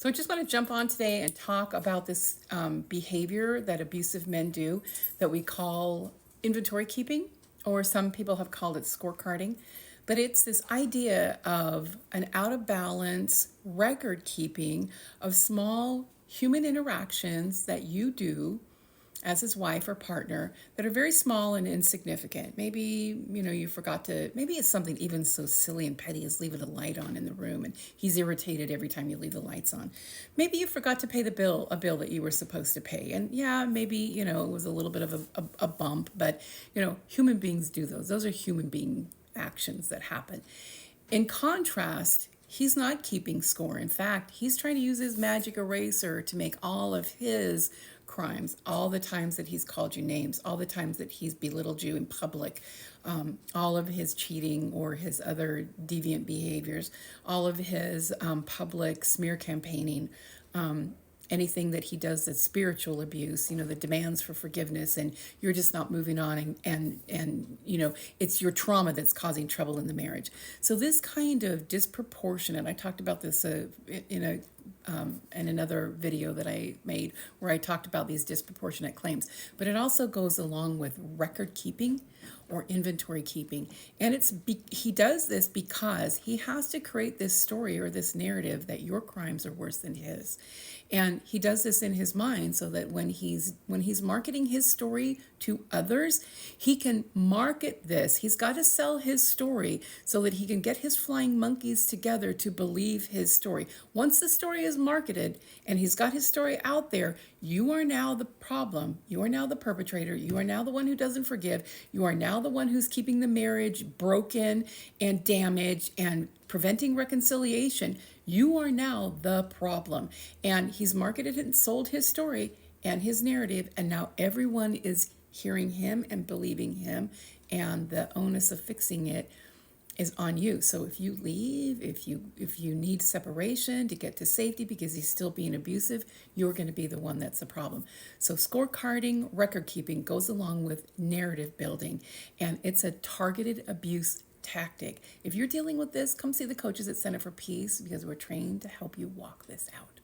So I just want to jump on today and talk about this behavior that abusive men do that we call inventory keeping, or some people have called it scorecarding. But it's this idea of an out of balance record keeping of small human interactions that you do as his wife or partner that are very small and insignificant. Maybe, you forgot to, maybe it's something even so silly and petty as leaving a light on in the room and he's irritated every time you leave the lights on. Maybe you forgot to pay a bill that you were supposed to pay. And yeah, maybe, it was a little bit of a bump, but, human beings do those. Those are human being actions that happen. In contrast, he's not keeping score. In fact, he's trying to use his magic eraser to make all of his crimes, all the times that he's called you names, all the times that he's belittled you in public, all of his cheating or his other deviant behaviors, all of his public smear campaigning, anything that he does that's spiritual abuse, the demands for forgiveness, and you're just not moving on, and it's your trauma that's causing trouble in the marriage. So this kind of disproportionate, I talked about this in another video that I made where I talked about these disproportionate claims, but it also goes along with record keeping or inventory keeping. And he does this because he has to create this story or this narrative that your crimes are worse than his. And he does this in his mind so that when he's marketing his story to others, he can market this. He's got to sell his story so that he can get his flying monkeys together to believe his story. Once the story is marketed and he's got his story out there, you are now the problem. You are now the perpetrator. You are now the one who doesn't forgive. You are now the one who's keeping the marriage broken and damaged and preventing reconciliation. You are now the problem. And he's marketed and sold his story and his narrative, and now everyone is hearing him and believing him, and the onus of fixing it is on you. So if you leave, if you need separation to get to safety because he's still being abusive, you're going to be the one that's the problem. So scorecarding, record keeping goes along with narrative building, and it's a targeted abuse tactic. If you're dealing with this, come see the coaches at Center for Peace because we're trained to help you walk this out.